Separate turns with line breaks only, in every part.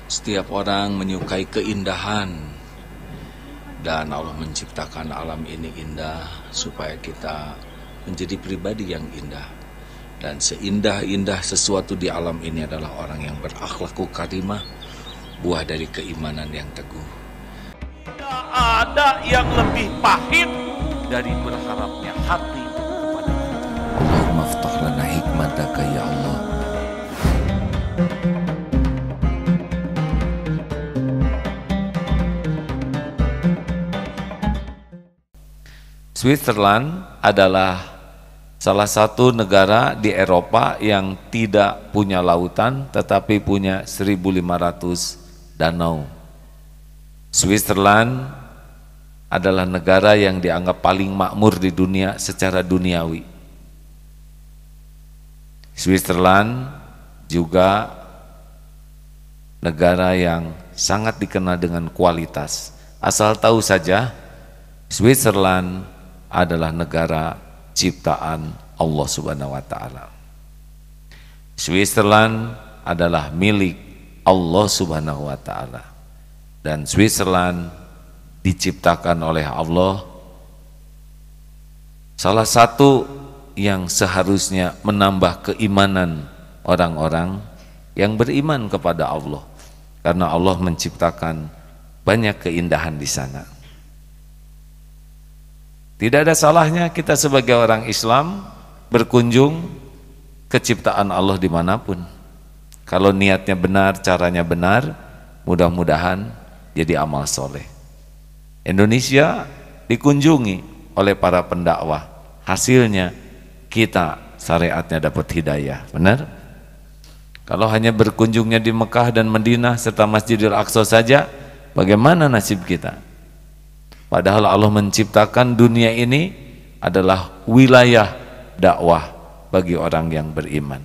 Setiap orang menyukai keindahan, dan Allah menciptakan alam ini indah supaya kita menjadi pribadi yang indah. Dan seindah-indah sesuatu di alam ini adalah orang yang berakhlakul karimah, buah dari keimanan yang teguh.
Tidak ada yang lebih pahit dari berharapnya hati kepada kita.
Allahumma aftah lana hikmataka ya Allah.
Switzerland adalah salah satu negara di Eropa yang tidak punya lautan tetapi punya 1.500 danau. Switzerland adalah negara yang dianggap paling makmur di dunia secara duniawi. Switzerland juga negara yang sangat dikenal dengan kualitas. Asal tahu saja, Switzerland adalah negara ciptaan Allah Subhanahu wa taala. Switzerland adalah milik Allah Subhanahu wa taala. Dan Switzerland diciptakan oleh Allah. Salah satu yang seharusnya menambah keimanan orang-orang yang beriman kepada Allah, karena Allah menciptakan banyak keindahan di sana. Tidak ada salahnya kita sebagai orang Islam berkunjung ke ciptaan Allah dimanapun. Kalau niatnya benar, caranya benar, mudah-mudahan jadi amal soleh. Indonesia dikunjungi oleh para pendakwah, hasilnya kita syariatnya dapat hidayah, benar? Kalau hanya berkunjungnya di Mekah dan Madinah serta Masjidil Aqsa saja, bagaimana nasib kita? Padahal Allah menciptakan dunia ini adalah wilayah dakwah bagi orang yang beriman.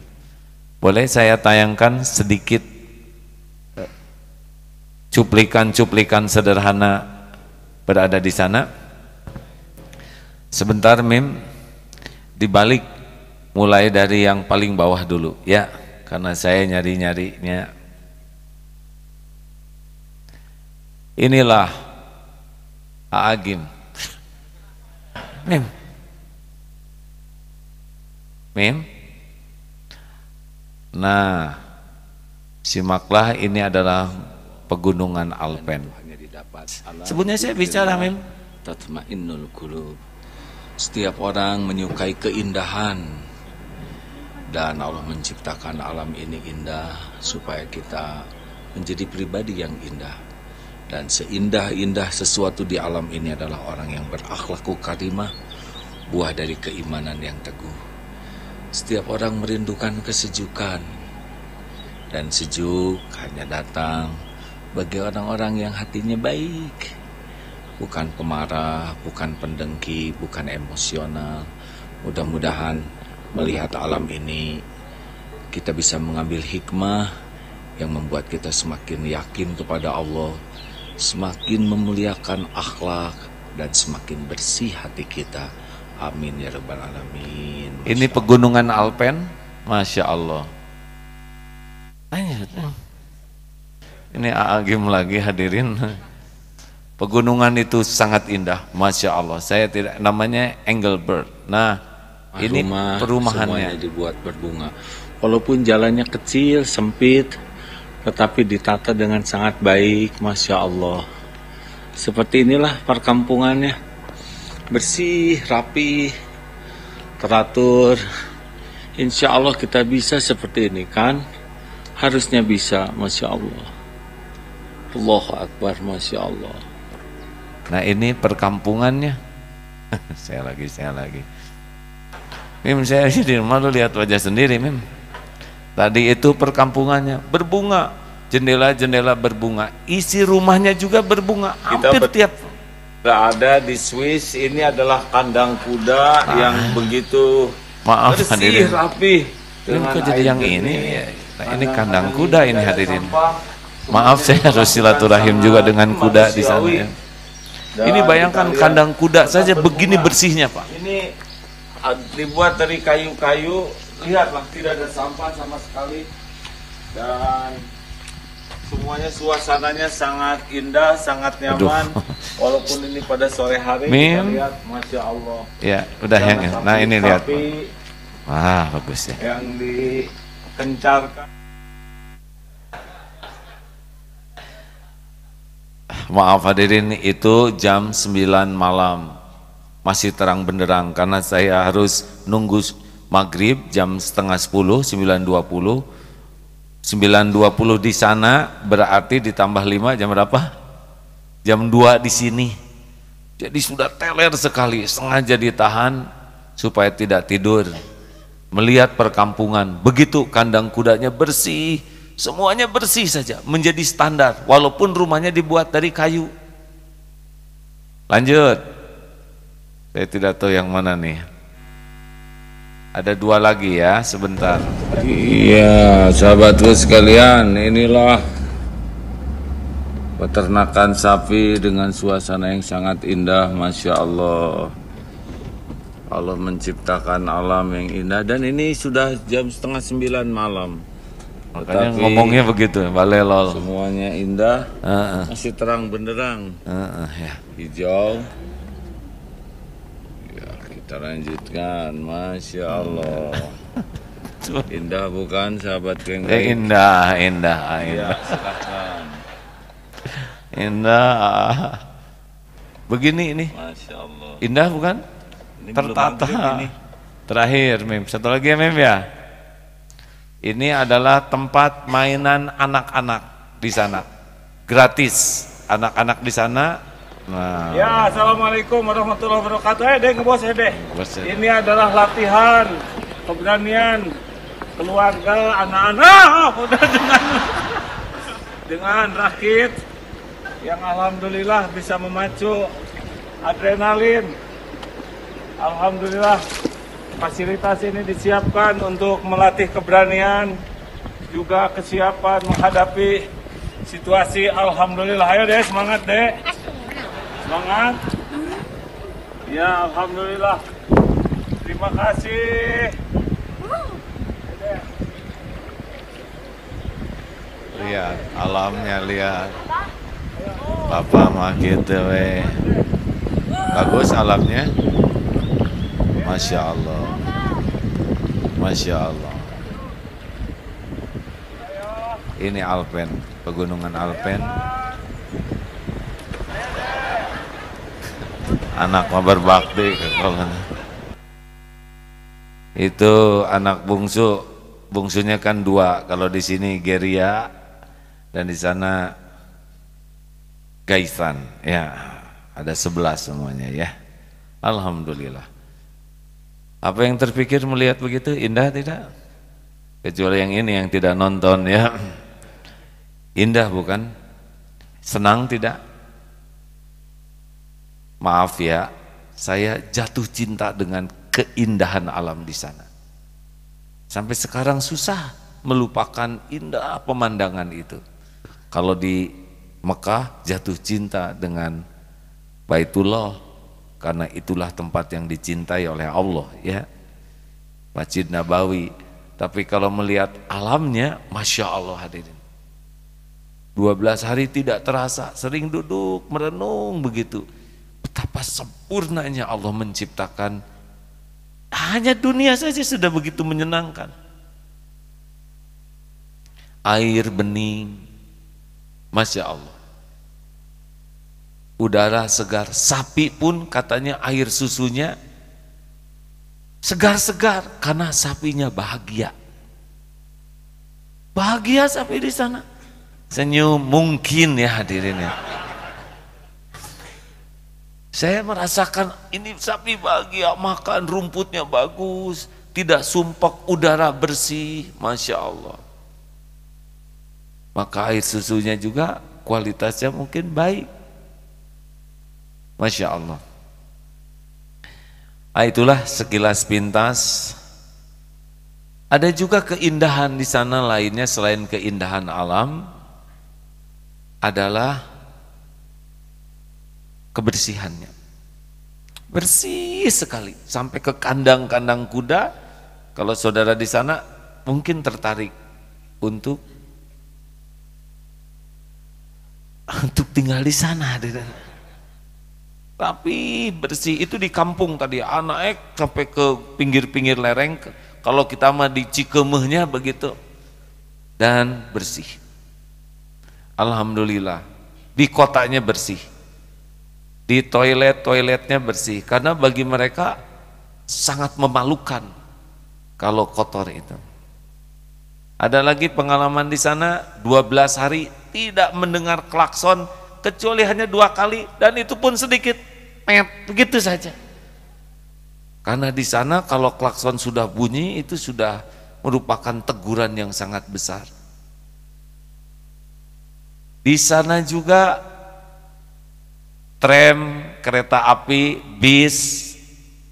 Boleh saya tayangkan sedikit cuplikan-cuplikan sederhana berada di sana? Sebentar Mim, dibalik mulai dari yang paling bawah dulu ya, karena saya nyari-nyarinya. Inilah Aagim. Mim. Mim. Nah, simaklah, ini adalah pegunungan Alpen. Sebenarnya saya bicara Mim.
Tatmainnul qulub. Setiap orang menyukai keindahan, dan Allah menciptakan alam ini indah supaya kita menjadi pribadi yang indah. Dan seindah-indah sesuatu di alam ini adalah orang yang berakhlakul karimah, buah dari keimanan yang teguh. Setiap orang merindukan kesejukan, dan sejuk hanya datang bagi orang-orang yang hatinya baik, bukan pemarah, bukan pendengki, bukan emosional. Mudah-mudahan melihat alam ini kita bisa mengambil hikmah yang membuat kita semakin yakin kepada Allah, semakin memuliakan akhlak, dan semakin bersih hati kita. Amin ya rabbal alamin.
Ini pegunungan Alpen, Masya Allah. Ini Aagim lagi hadirin. Pegunungan itu sangat indah, Masya Allah. Saya tidak, namanya Engelbert. Nah, ini perumahannya.
Semuanya dibuat berbunga. Walaupun jalannya kecil, sempit, tetapi ditata dengan sangat baik, Masya Allah. Seperti inilah perkampungannya, bersih, rapi, teratur. Insya Allah kita bisa seperti ini kan? Harusnya bisa, Masya Allah. Allahu Akbar, Masya Allah.
Nah ini perkampungannya. Saya lagi. Mim, saya di rumah lu lihat wajah sendiri Mim. Tadi itu perkampungannya berbunga, jendela-jendela berbunga, isi rumahnya juga berbunga, hampir tiap.
Berada di Swiss, ini adalah kandang kuda yang begitu
Maaf
bersih,
hadirin.
rapi.
Mim, kok jadi yang ini? Nah, ini kandang kuda ini hadirin. Maaf, saya harus silaturahim juga dengan kuda di sana ya. Ini bayangkan kandang kuda saja begini bersihnya Pak.
Ini dibuat dari kayu-kayu, lihatlah tidak ada sampah sama sekali, dan semua
semuanya suasananya sangat indah, sangat nyaman. Walaupun ini pada sore hari kita lihat, masya Allah.
Ya, udah yang. Nah ini lihat. Wah bagus ya.
Yang dikencarkan.
Maaf hadirin, itu jam 9 malam. Masih terang benderang karena saya harus nunggu maghrib jam setengah 10, 9.20. 9.20 di sana berarti ditambah 5 jam berapa? Jam 2 di sini. Jadi sudah teler sekali, sengaja ditahan supaya tidak tidur. Melihat perkampungan, begitu kandang kudanya bersih, semuanya bersih saja, menjadi standar walaupun rumahnya dibuat dari kayu. Lanjut. Saya tidak tahu yang mana nih. Ada 2 lagi ya, sebentar.
Iya, sahabatku sekalian, inilah peternakan sapi dengan suasana yang sangat indah, masya Allah. Allah menciptakan alam yang indah, dan ini sudah jam setengah 9 malam.
Makanya ngomongnya begitu, balelol.
Semuanya indah, masih terang benderang,
Ya.
hijau. Kita lanjutkan, masya Allah. Indah bukan sahabat yang baik?
Indah.
Ya, silakan.
Indah. Begini ini.
Masya Allah.
Indah bukan?
Ini
Tertata.
belum maghrib ini.
Terakhir, Mim. Satu lagi ya, Mim ya. Ini adalah tempat mainan anak-anak di sana. Gratis. Anak-anak di sana. Nah.
Ya, assalamualaikum warahmatullahi wabarakatuh. Deh, ngebos deh.
Bos, ya.
Ini adalah latihan keberanian keluarga anak-anak dengan rakit yang alhamdulillah bisa memacu adrenalin. Alhamdulillah fasilitas ini disiapkan untuk melatih keberanian, juga kesiapan menghadapi situasi. Alhamdulillah. Ayo deh, semangat deh. Semangat. Ya, alhamdulillah. Terima kasih.
Lihat alamnya, lihat. Bapak mah gitu weh. Bagus alamnya. Masya Allah. Masya Allah. Ini Alpen, pegunungan Alpen. Anak mah berbakti. Itu anak bungsu. Bungsunya kan 2. Kalau di sini Geria dan di sana Gaisan. Ya, ada 11 semuanya ya. Alhamdulillah. Apa yang terpikir melihat begitu? Indah tidak? Kecuali yang ini yang tidak nonton ya. Indah bukan? Senang tidak? Maaf ya, saya jatuh cinta dengan keindahan alam di sana. Sampai sekarang susah melupakan indah pemandangan itu. Kalau di Mekah jatuh cinta dengan Baitullah, karena itulah tempat yang dicintai oleh Allah ya, Masjid Nabawi. Tapi kalau melihat alamnya, masya Allah hadirin, 12 hari tidak terasa, sering duduk merenung begitu, betapa sempurnanya Allah menciptakan. Hanya dunia saja sudah begitu menyenangkan. Air bening, masya Allah. Udara segar, sapi pun katanya air susunya segar-segar karena sapinya bahagia. Bahagia sapi di sana. Senyum mungkin ya hadirin ya. Saya merasakan ini sapi bahagia, makan rumputnya bagus, tidak sumpek, udara bersih, masya Allah. Maka air susunya juga kualitasnya mungkin baik. Masya Allah. Itulah sekilas pintas. Ada juga keindahan di sana lainnya selain keindahan alam, adalah kebersihannya. Bersih sekali sampai ke kandang-kandang kuda. Kalau saudara di sana mungkin tertarik untuk untuk tinggal di sana. Tapi bersih. Itu di kampung tadi, naik sampai ke pinggir-pinggir lereng. Kalau kita mah di Cikemehnya begitu. Dan bersih. Alhamdulillah. Di kotanya bersih. Di toiletnya bersih. Karena bagi mereka sangat memalukan kalau kotor itu. Ada lagi pengalaman di sana 12 hari tidak mendengar klakson kecuali hanya 2 kali, dan itu pun sedikit, begitu saja. Karena di sana kalau klakson sudah bunyi itu sudah merupakan teguran yang sangat besar. Di sana juga tram, kereta api, bis,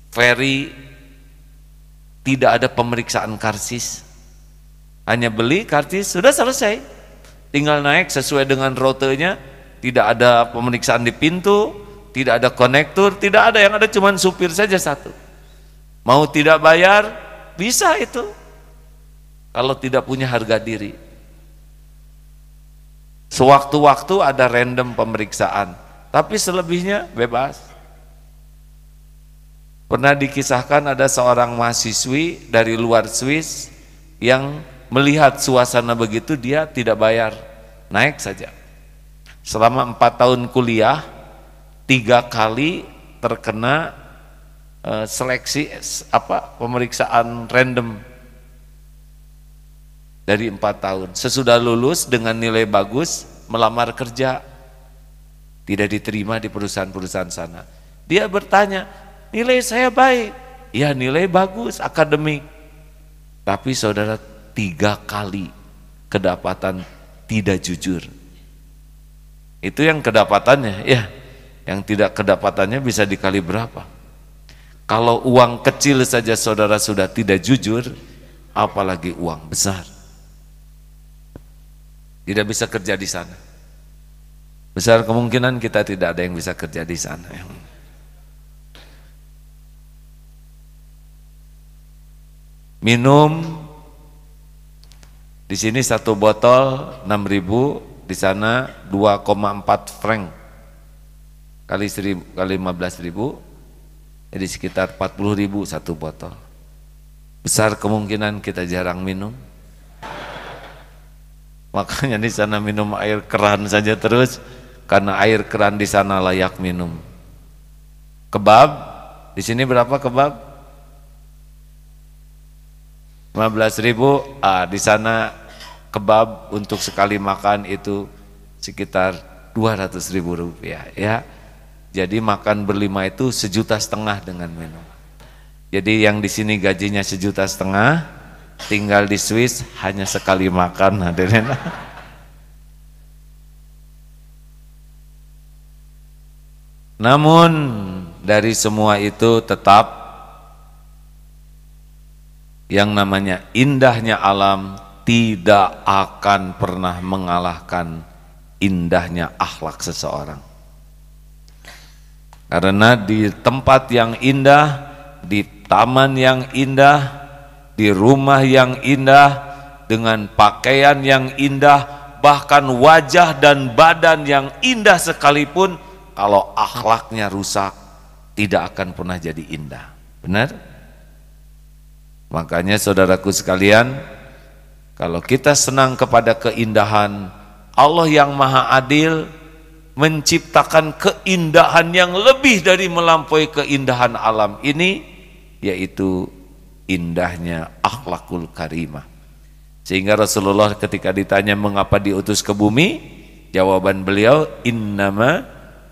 ferry, tidak ada pemeriksaan karcis. Hanya beli karcis sudah selesai, tinggal naik sesuai dengan rutenya. Tidak ada pemeriksaan di pintu, tidak ada konektor, tidak ada, yang ada cuma supir saja satu. Mau tidak bayar bisa itu, kalau tidak punya harga diri. Sewaktu-waktu ada random pemeriksaan, tapi selebihnya bebas. Pernah dikisahkan ada seorang mahasiswi dari luar Swiss yang melihat suasana begitu, dia tidak bayar, naik saja. Selama 4 tahun kuliah, 3 kali terkena seleksi pemeriksaan random dari 4 tahun. Sesudah lulus dengan nilai bagus, melamar kerja, tidak diterima di perusahaan-perusahaan sana. Dia bertanya, nilai saya baik, ya nilai bagus, akademik, tapi saudara 3 kali kedapatan tidak jujur. Itu yang kedapatannya, ya. Yang tidak kedapatannya bisa dikali berapa. Kalau uang kecil saja saudara sudah tidak jujur, apalagi uang besar. Tidak bisa kerja di sana. Besar kemungkinan kita tidak ada yang bisa kerja di sana. Minum di sini 1 botol 6.000, di sana 2,4 franc kali 15.000, jadi sekitar 40.000 1 botol. Besar kemungkinan kita jarang minum. Makanya di sana minum air keran saja terus, karena air keran di sana layak minum. Kebab di sini berapa kebab? 15.000. Di sana kebab untuk sekali makan itu sekitar 200.000 rupiah, ya. Jadi makan berlima itu 1,5 juta dengan minum. Jadi yang di sini gajinya 1,5 juta, tinggal di Swiss hanya sekali makan, hadirin. Namun dari semua itu tetap yang namanya indahnya alam tidak akan pernah mengalahkan indahnya akhlak seseorang. Karena di tempat yang indah, di taman yang indah, di rumah yang indah, dengan pakaian yang indah, bahkan wajah dan badan yang indah sekalipun, kalau akhlaknya rusak, tidak akan pernah jadi indah. Benar? Makanya saudaraku sekalian, kalau kita senang kepada keindahan, Allah yang maha adil menciptakan keindahan yang lebih dari melampaui keindahan alam ini, yaitu indahnya akhlakul karimah. Sehingga Rasulullah ketika ditanya mengapa diutus ke bumi, jawaban beliau, innama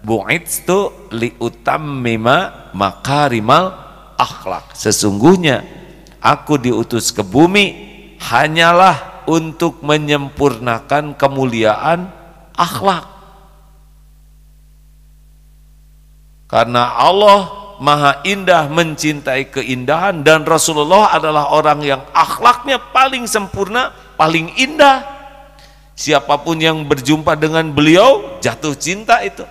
bu'itstu liutammima makarimal akhlak. Sesungguhnya aku diutus ke bumi hanyalah untuk menyempurnakan kemuliaan akhlak. Karena Allah maha indah, mencintai keindahan, dan Rasulullah adalah orang yang akhlaknya paling sempurna, paling indah. Siapapun yang berjumpa dengan beliau jatuh cinta itu.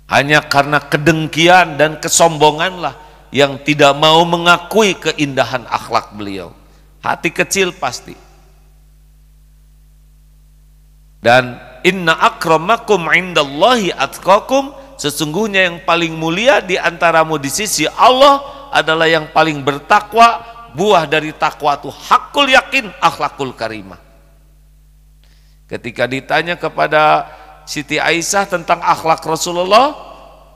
Hanya karena kedengkian dan kesombonganlah yang tidak mau mengakui keindahan akhlak beliau. Hati kecil pasti. Dan inna akramakum indallahi atqakum, sesungguhnya yang paling mulia di antaramu di sisi Allah adalah yang paling bertakwa. Buah dari takwa itu hakul yakin, akhlakul karimah. Ketika ditanya kepada Siti Aisyah tentang akhlak Rasulullah,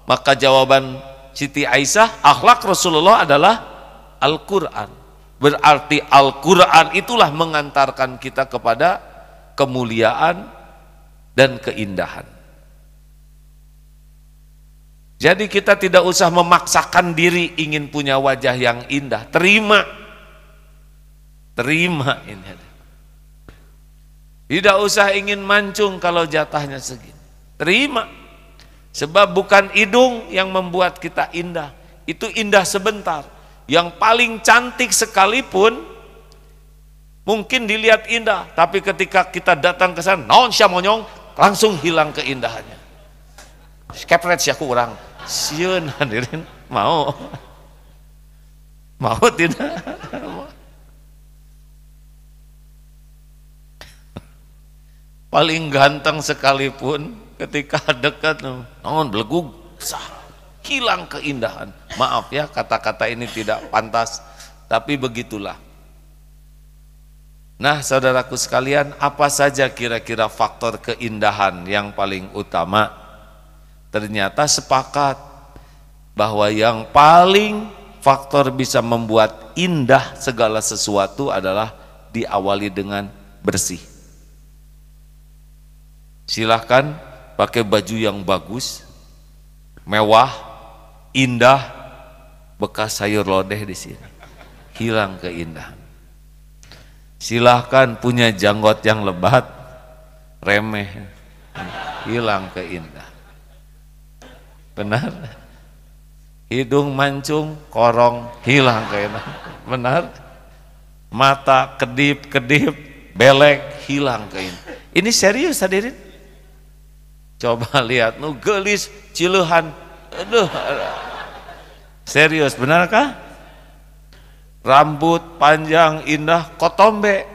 maka jawaban Siti Aisyah, akhlak Rasulullah adalah Al-Quran. Berarti Al-Quran itulah mengantarkan kita kepada kemuliaan dan keindahan. Jadi kita tidak usah memaksakan diri ingin punya wajah yang indah. Terima ini. Tidak usah ingin mancung kalau jatahnya segini. Terima. Sebab bukan hidung yang membuat kita indah. Itu indah sebentar. Yang paling cantik sekalipun mungkin dilihat indah, tapi ketika kita datang ke sana, naon sia monyong, langsung hilang keindahannya. Kepret sia kurang. Sieun hadirin, mau tidak? Paling ganteng sekalipun ketika dekat, naon belegug, hilang keindahan. Maaf ya, kata-kata ini tidak pantas, tapi begitulah. Nah, saudaraku sekalian, apa saja kira-kira faktor keindahan yang paling utama? Ternyata sepakat bahwa yang paling faktor bisa membuat indah segala sesuatu adalah diawali dengan bersih. Silahkan pakai baju yang bagus, mewah, indah, bekas sayur lodeh di sini, hilang keindahan. Silahkan punya janggot yang lebat, remeh, hilang keindahan. Benar? Hidung mancung, korong, hilang keindahan. Benar? Mata kedip-kedip, belek, hilang keindahan. Ini serius hadirin. Coba lihat, nu gelis, cilehan, aduh, serius, benarkah? Rambut panjang, indah, kotombe.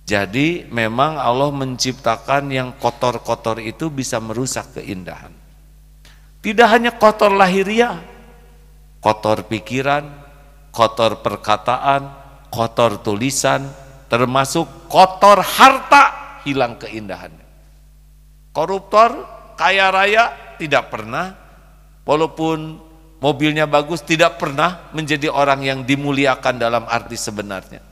Jadi memang Allah menciptakan yang kotor-kotor itu bisa merusak keindahan. Tidak hanya kotor lahiriah, kotor pikiran, kotor perkataan, kotor tulisan, termasuk kotor harta, hilang keindahannya. Koruptor, kaya raya, tidak pernah, walaupun mobilnya bagus, tidak pernah menjadi orang yang dimuliakan dalam arti sebenarnya.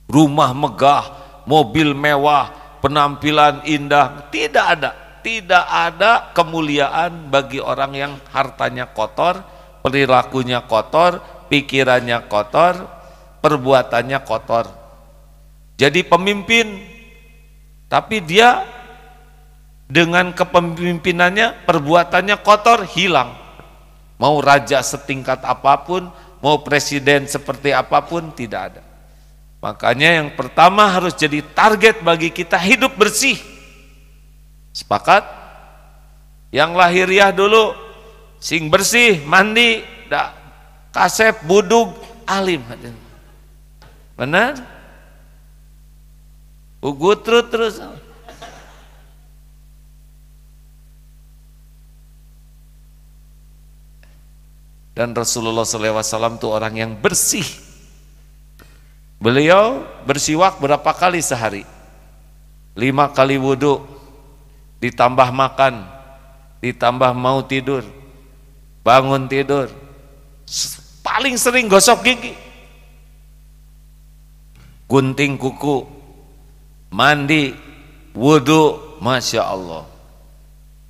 Rumah megah, mobil mewah, penampilan indah, tidak ada kemuliaan bagi orang yang hartanya kotor, perilakunya kotor, pikirannya kotor, perbuatannya kotor. Jadi pemimpin, tapi dia dengan kepemimpinannya perbuatannya kotor, hilang. Mau raja setingkat apapun, mau presiden seperti apapun, tidak ada. Makanya yang pertama harus jadi target bagi kita hidup bersih. Sepakat? Yang lahiriah dulu, sing bersih, mandi, kasep, budug, alim. Benar? Ugutrut terus. Dan Rasulullah SAW itu orang yang bersih. Beliau bersiwak berapa kali sehari? 5 kali wudhu, ditambah makan, ditambah mau tidur, bangun tidur, paling sering gosok gigi, gunting kuku, mandi, wudhu. Masya Allah,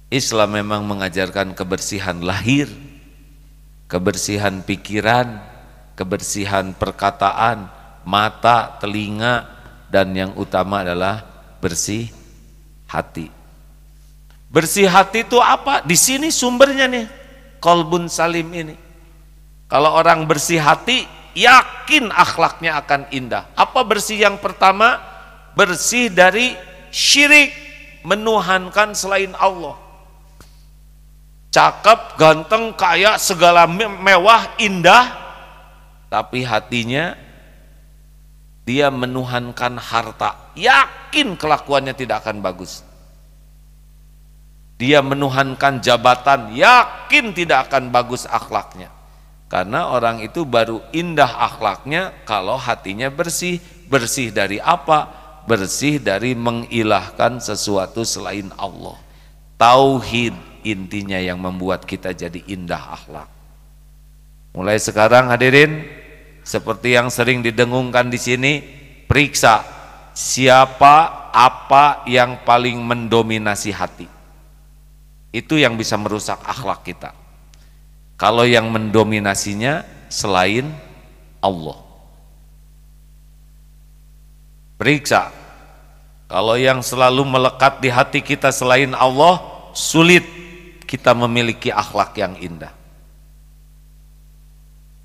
Islam memang mengajarkan kebersihan lahir, kebersihan pikiran, kebersihan perkataan, mata, telinga, dan yang utama adalah bersih hati. Bersih hati itu apa? Di sini sumbernya nih, qalbun salim ini. Kalau orang bersih hati, yakin akhlaknya akan indah. Apa bersih yang pertama? Bersih dari syirik, menuhankan selain Allah. Cakep, ganteng, kaya, segala mewah, indah, tapi hatinya Dia menuhankan harta, yakin kelakuannya tidak akan bagus. Dia menuhankan jabatan, yakin tidak akan bagus akhlaknya. Karena orang itu baru indah akhlaknya kalau hatinya bersih. Bersih dari apa? Bersih dari mengilahkan sesuatu selain Allah. Tauhid intinya yang membuat kita jadi indah akhlak. Mulai sekarang hadirin, seperti yang sering didengungkan di sini, periksa siapa apa yang paling mendominasi hati. Itu yang bisa merusak akhlak kita. Kalau yang mendominasinya selain Allah. Periksa. Kalau yang selalu melekat di hati kita selain Allah, sulit kita memiliki akhlak yang indah.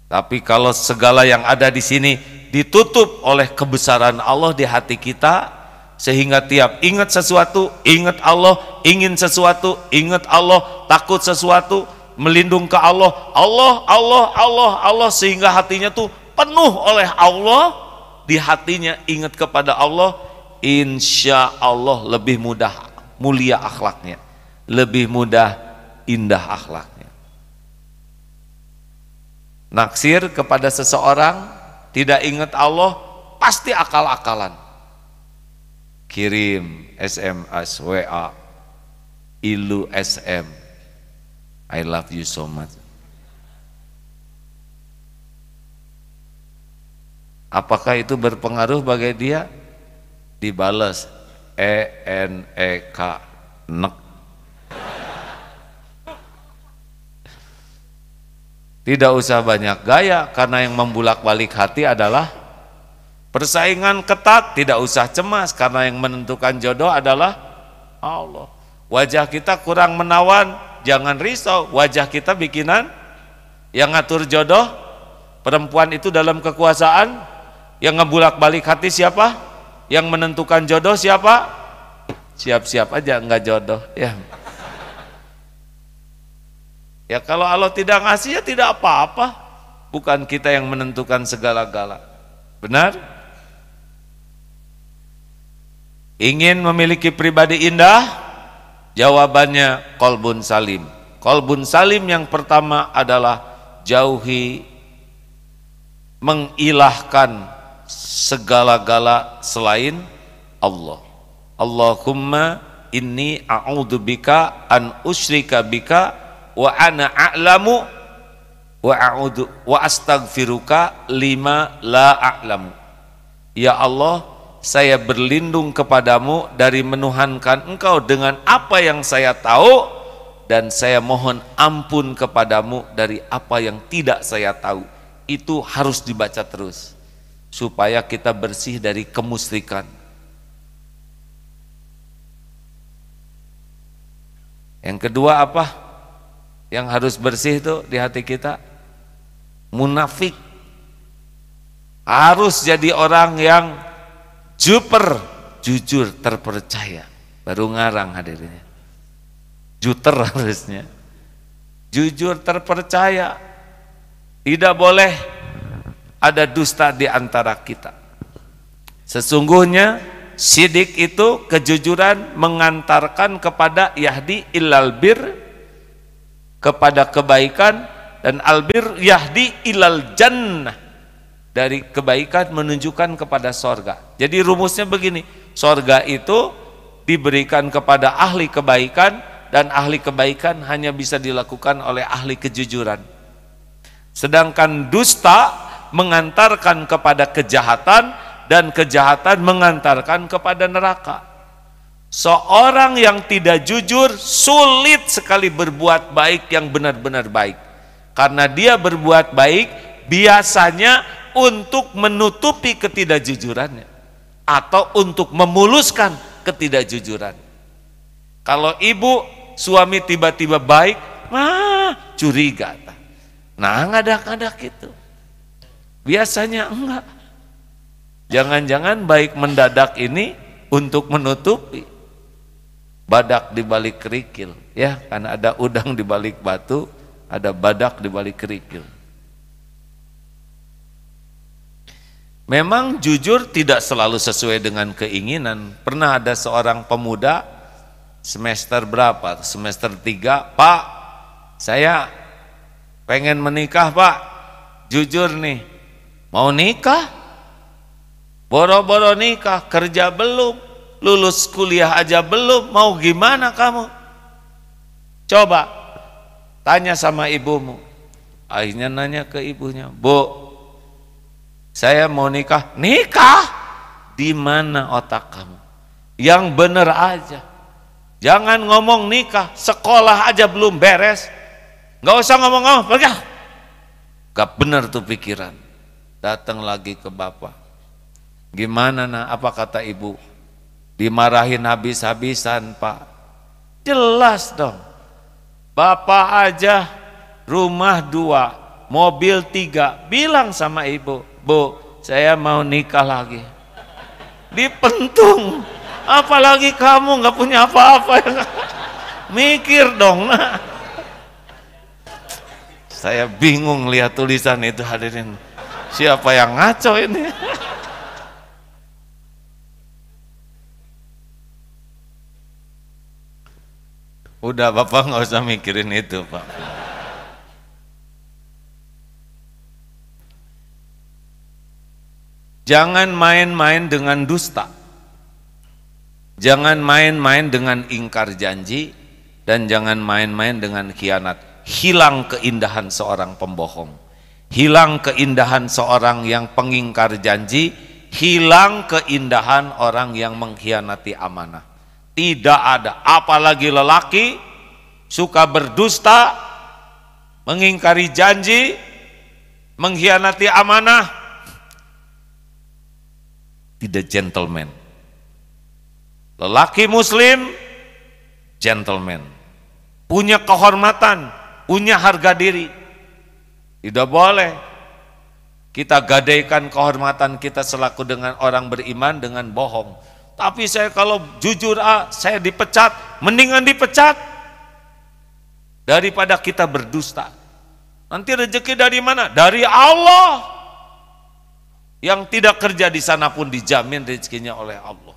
Tapi kalau segala yang ada di sini ditutup oleh kebesaran Allah di hati kita, sehingga tiap ingat sesuatu, ingat Allah, ingin sesuatu, ingat Allah, takut sesuatu, melindung ke Allah, Allah, Allah, Allah, Allah, sehingga hatinya tuh penuh oleh Allah, di hatinya ingat kepada Allah, insya Allah lebih mudah mulia akhlaknya, lebih mudah indah akhlaknya. Naksir kepada seseorang, tidak ingat Allah, pasti akal-akalan. Kirim SMS, WA, ilu SM, I love you so much. Apakah itu berpengaruh bagi dia? Dibales ENEK, nek. Tidak usah banyak gaya, karena yang membulak-balik hati adalah persaingan ketat. Tidak usah cemas, karena yang menentukan jodoh adalah Allah. Wajah kita kurang menawan, jangan risau, wajah kita bikinan. Yang ngatur jodoh, perempuan itu dalam kekuasaan. Yang ngebulak-balik hati siapa? Yang menentukan jodoh siapa? Siap-siap aja enggak jodoh, ya. Ya kalau Allah tidak ngasih ya tidak apa-apa. Bukan kita yang menentukan segala-gala. Benar? Ingin memiliki pribadi indah? Jawabannya qalbun salim. Qalbun salim yang pertama adalah jauhi mengilahkan segala-gala selain Allah. Allahumma inni a'udzubika an usyrika bika wa ana a'lamu wa a'udzu wa astaghfiruka lima la a'lamu. Ya Allah, saya berlindung kepadamu dari menuhankan engkau dengan apa yang saya tahu, dan saya mohon ampun kepadamu dari apa yang tidak saya tahu. Itu harus dibaca terus supaya kita bersih dari kemusyrikan. Yang kedua apa? Yang harus bersih itu di hati kita? Munafik. Harus jadi orang yang jujur, terpercaya. Baru ngarang hadirinnya. Juter harusnya. Jujur, terpercaya. Tidak boleh ada dusta di antara kita. Sesungguhnya sidik itu, kejujuran, mengantarkan kepada yahdi ilal bir, kepada kebaikan, dan albir yahdi ilal jannah, dari kebaikan menunjukkan kepada sorga. Jadi rumusnya begini, sorga itu diberikan kepada ahli kebaikan, dan ahli kebaikan hanya bisa dilakukan oleh ahli kejujuran. Sedangkan dusta mengantarkan kepada kejahatan, dan kejahatan mengantarkan kepada neraka. Seorang yang tidak jujur sulit sekali berbuat baik yang benar-benar baik. Karena dia berbuat baik biasanya untuk menutupi ketidakjujurannya atau untuk memuluskan ketidakjujuran. Kalau ibu suami tiba-tiba baik, curiga. Nah, ngadak-ngadak itu. Biasanya enggak. Jangan-jangan baik mendadak ini untuk menutupi badak di balik kerikil, ya, karena ada udang di balik batu, ada badak di balik kerikil. Memang jujur tidak selalu sesuai dengan keinginan. Pernah ada seorang pemuda semester berapa? Semester 3, Pak, saya pengen menikah Pak, jujur nih, mau nikah, boro-boro nikah, kerja belum, lulus kuliah aja belum, mau gimana kamu? Coba tanya sama ibumu. Akhirnya nanya ke ibunya, Bu, saya mau nikah. Nikah? Di mana otak kamu? Yang bener aja. Jangan ngomong nikah, sekolah aja belum beres. Nggak usah ngomong-ngomong, pergi. Gak bener tuh pikiran. Datang lagi ke bapak. Gimana nak? Apa kata ibu? Dimarahin habis-habisan Pak. Jelas dong. Bapak aja rumah 2, mobil 3, bilang sama ibu, Bu, saya mau nikah lagi. Dipentung. Apalagi kamu nggak punya apa-apa. Mikir dong. Nah. Saya bingung lihat tulisan itu, hadirin. Siapa yang ngaco ini? Udah Bapak nggak usah mikirin itu Pak. Jangan main-main dengan dusta. Jangan main-main dengan ingkar janji. Dan jangan main-main dengan khianat. Hilang keindahan seorang pembohong. Hilang keindahan seorang yang pengingkar janji. Hilang keindahan orang yang mengkhianati amanah. Tidak ada. Apalagi lelaki suka berdusta, mengingkari janji, mengkhianati amanah. Tidak gentleman. Lelaki muslim gentleman, punya kehormatan, punya harga diri. Tidak boleh kita gadaikan kehormatan kita selaku dengan orang beriman dengan bohong. Tapi saya kalau jujur saya dipecat, mendingan dipecat daripada kita berdusta. Nanti rezeki dari mana? Dari Allah. Yang tidak kerja di sana pun dijamin rezekinya oleh Allah.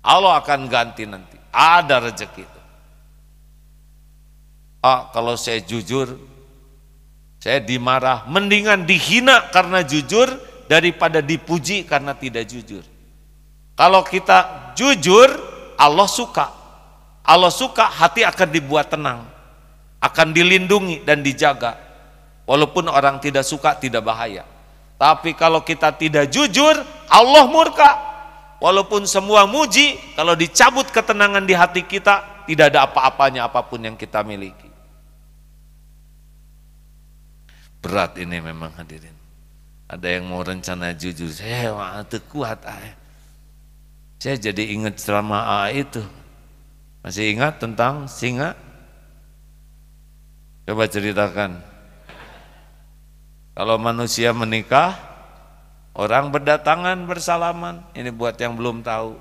Allah akan ganti nanti. Ada rezeki itu. Kalau saya jujur, saya dimarah, mendingan dihina karena jujur daripada dipuji karena tidak jujur. Kalau kita jujur, Allah suka. Allah suka, hati akan dibuat tenang, akan dilindungi dan dijaga. Walaupun orang tidak suka, tidak bahaya. Tapi kalau kita tidak jujur, Allah murka. Walaupun semua muji, kalau dicabut ketenangan di hati kita, tidak ada apa-apanya apapun yang kita miliki. Berat ini memang hadirin. Ada yang mau rencana jujur, saya tuh kuat. Saya jadi ingat ceramah itu. Masih ingat tentang singa? Coba ceritakan. Kalau manusia menikah, orang berdatangan bersalaman. Ini buat yang belum tahu.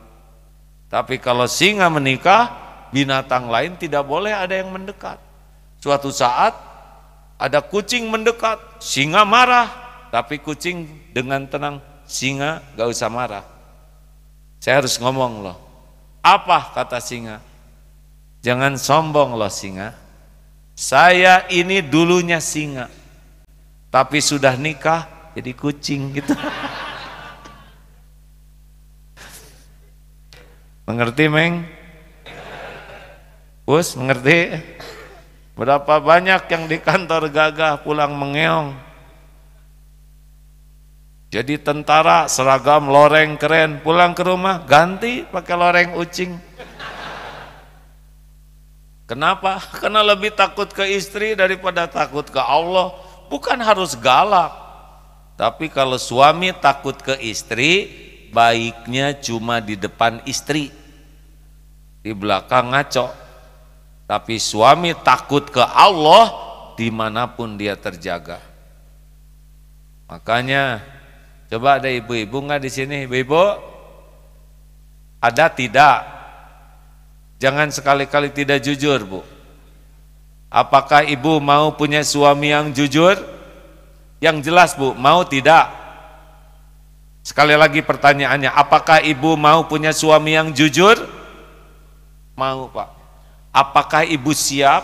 Tapi kalau singa menikah, binatang lain tidak boleh ada yang mendekat. Suatu saat ada kucing mendekat, singa marah. Tapi kucing dengan tenang, singa gak usah marah. Saya harus ngomong loh. Apa kata singa? Jangan sombong loh singa. Saya ini dulunya singa, tapi sudah nikah jadi kucing gitu. Mengerti Meng? Bos mengerti? Berapa banyak yang di kantor gagah pulang mengeong. Jadi tentara seragam loreng keren, pulang ke rumah ganti pakai loreng ucing. Kenapa? Karena lebih takut ke istri daripada takut ke Allah. Bukan harus galak, tapi kalau suami takut ke istri, baiknya cuma di depan istri, di belakang ngaco. Tapi suami takut ke Allah, dimanapun dia terjaga. Makanya, coba ada ibu-ibu nggak di sini? Ibu-ibu, ada tidak? Jangan sekali-kali tidak jujur, Bu. Apakah ibu mau punya suami yang jujur? Yang jelas Bu, mau tidak? Sekali lagi pertanyaannya, apakah ibu mau punya suami yang jujur? Mau, Pak. Apakah ibu siap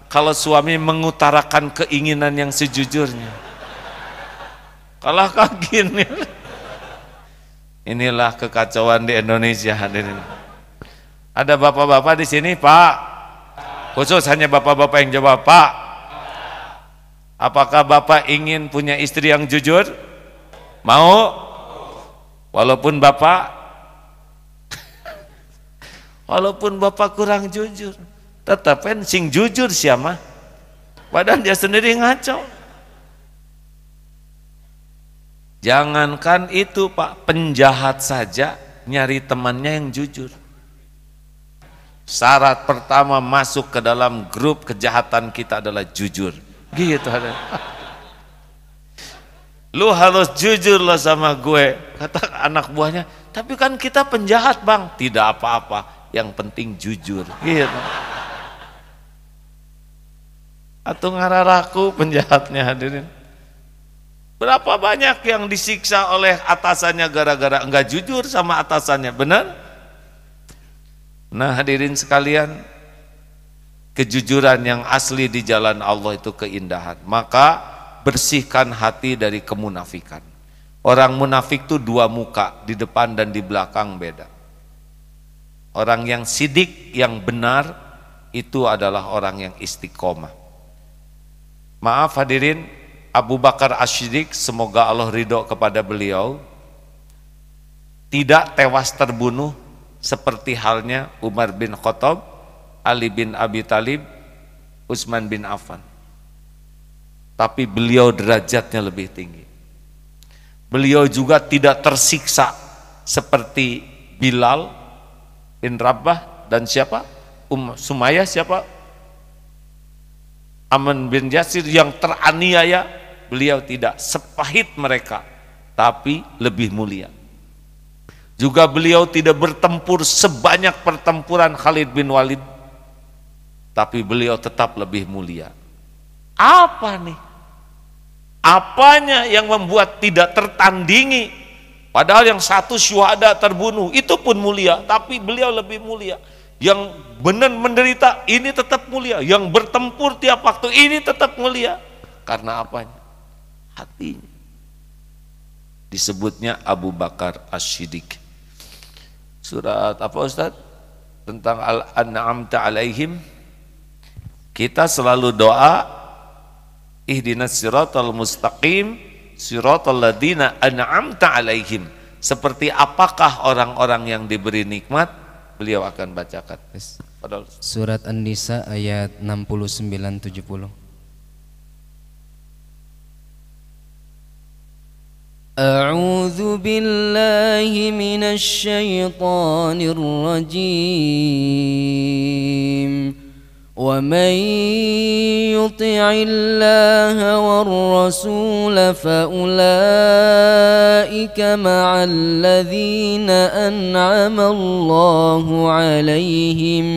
kalau suami mengutarakan keinginan yang sejujurnya? Kalau gini, inilah kekacauan di Indonesia, hadirin. Ada bapak-bapak di sini, Pak. Khusus hanya bapak-bapak yang jawab, Pak. Apakah bapak ingin punya istri yang jujur? Mau? Walaupun bapak kurang jujur, tetap kan sing jujur siapa? Padahal dia sendiri ngaco. Jangankan itu, Pak, penjahat saja nyari temannya yang jujur. Syarat pertama masuk ke dalam grup kejahatan kita adalah jujur. Gitu ada. Lu harus jujur lo sama gue, kata anak buahnya. Tapi kan kita penjahat, Bang. Tidak apa-apa, yang penting jujur. Gitu. Atau ngararaku penjahatnya, hadirin. Berapa banyak yang disiksa oleh atasannya gara-gara enggak jujur sama atasannya, benar? Nah, hadirin sekalian, kejujuran yang asli di jalan Allah itu keindahan. Maka bersihkan hati dari kemunafikan. Orang munafik itu dua muka, di depan dan di belakang beda. Orang yang sidik, yang benar, itu adalah orang yang istiqomah. Maaf hadirin, Abu Bakar As-Siddiq, semoga Allah ridho kepada beliau, tidak tewas terbunuh seperti halnya Umar bin Khattab, Ali bin Abi Thalib, Utsman bin Affan. Tapi beliau derajatnya lebih tinggi. Beliau juga tidak tersiksa seperti Bilal bin Rabah dan siapa? Sumayyah siapa? Ammar bin Yasir yang teraniaya. Beliau tidak sepahit mereka, tapi lebih mulia. Juga beliau tidak bertempur sebanyak pertempuran Khalid bin Walid, tapi beliau tetap lebih mulia. Apa nih? Apanya yang membuat tidak tertandingi? Padahal yang satu syuhada terbunuh, itu pun mulia, tapi beliau lebih mulia. Yang benar menderita, ini tetap mulia. Yang bertempur tiap waktu, ini tetap mulia. Karena apanya? Hatinya. Disebutnya Abu Bakar As-Siddiq. Surat apa Ustaz? Tentang Al-An'amta alaihim. Kita selalu doa, ihdinas siratal mustaqim siratal ladzina an'amta alaihim. Seperti apakah orang-orang yang diberi nikmat? Beliau akan bacakan.
Surat An-Nisa ayat 69-70. A'udzu billahi minasy syaithanir rajim. ومن يطع الله والرسول فأولئك مع الذين أنعم الله عليهم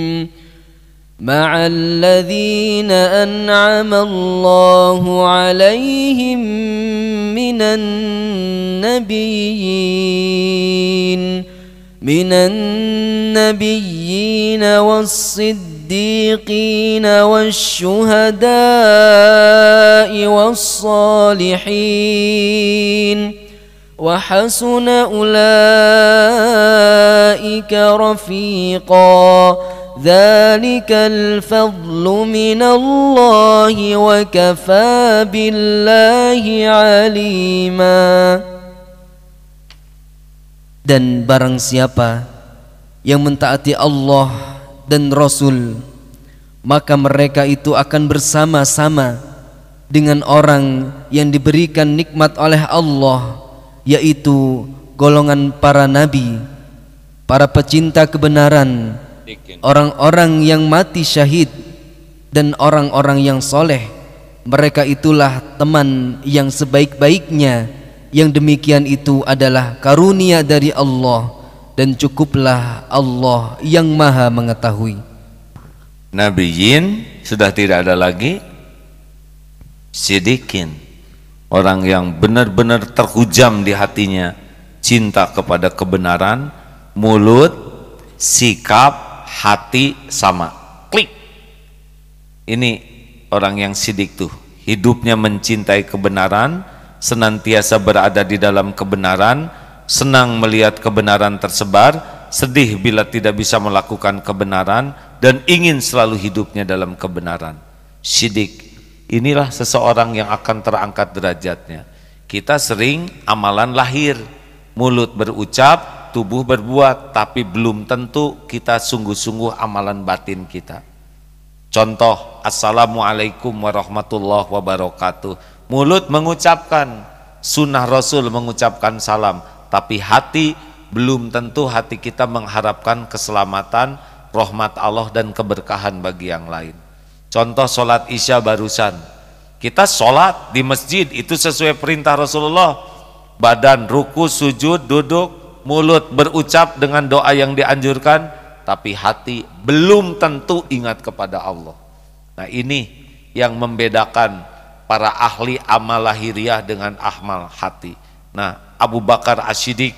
من النبيين والصديقين والشهداء والصالحين وحسن أولئك رفيقا ذلك الفضل من الله وكفى بالله عليما. Dan barang siapa yang mentaati Allah dan Rasul, maka mereka itu akan bersama-sama dengan orang yang diberikan nikmat oleh Allah, yaitu golongan para nabi, para pecinta kebenaran, orang-orang yang mati syahid, dan orang-orang yang soleh. Mereka itulah teman yang sebaik-baiknya. Yang demikian itu adalah karunia dari Allah, dan cukuplah Allah yang maha mengetahui.
Nabiyin sudah tidak ada lagi, sidikin, orang yang benar-benar terhujam di hatinya cinta kepada kebenaran, mulut, sikap, hati sama. Klik. Ini orang yang sidik tuh, hidupnya mencintai kebenaran, senantiasa berada di dalam kebenaran, senang melihat kebenaran tersebar, sedih bila tidak bisa melakukan kebenaran, dan ingin selalu hidupnya dalam kebenaran. Sidik. Inilah seseorang yang akan terangkat derajatnya. Kita sering amalan lahir, mulut berucap, tubuh berbuat, tapi belum tentu kita sungguh-sungguh amalan batin kita. Contoh, Assalamualaikum warahmatullahi wabarakatuh. Mulut mengucapkan, sunnah Rasul mengucapkan salam, tapi hati belum tentu hati kita mengharapkan keselamatan, rahmat Allah dan keberkahan bagi yang lain. Contoh sholat isya barusan, kita sholat di masjid itu sesuai perintah Rasulullah, badan ruku, sujud, duduk, mulut berucap dengan doa yang dianjurkan, tapi hati belum tentu ingat kepada Allah. Nah ini yang membedakan para ahli amal lahiriah dengan amal hati. Nah Abu Bakar As-Siddiq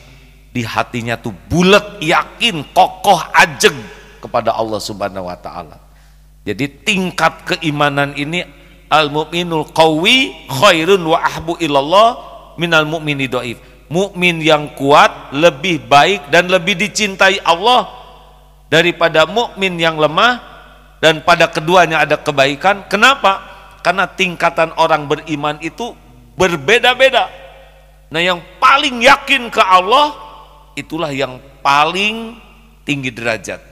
di hatinya tuh bulat, yakin, kokoh, ajeg kepada Allah Subhanahu wa Ta'ala. Jadi tingkat keimanan ini, al-mu'minul qawi khairun wa ahbu ilallah minal mu'mini dhaif. Mukmin yang kuat lebih baik dan lebih dicintai Allah daripada mukmin yang lemah, dan pada keduanya ada kebaikan. Kenapa? Karena tingkatan orang beriman itu berbeda-beda. Nah yang paling yakin ke Allah itulah yang paling tinggi derajat.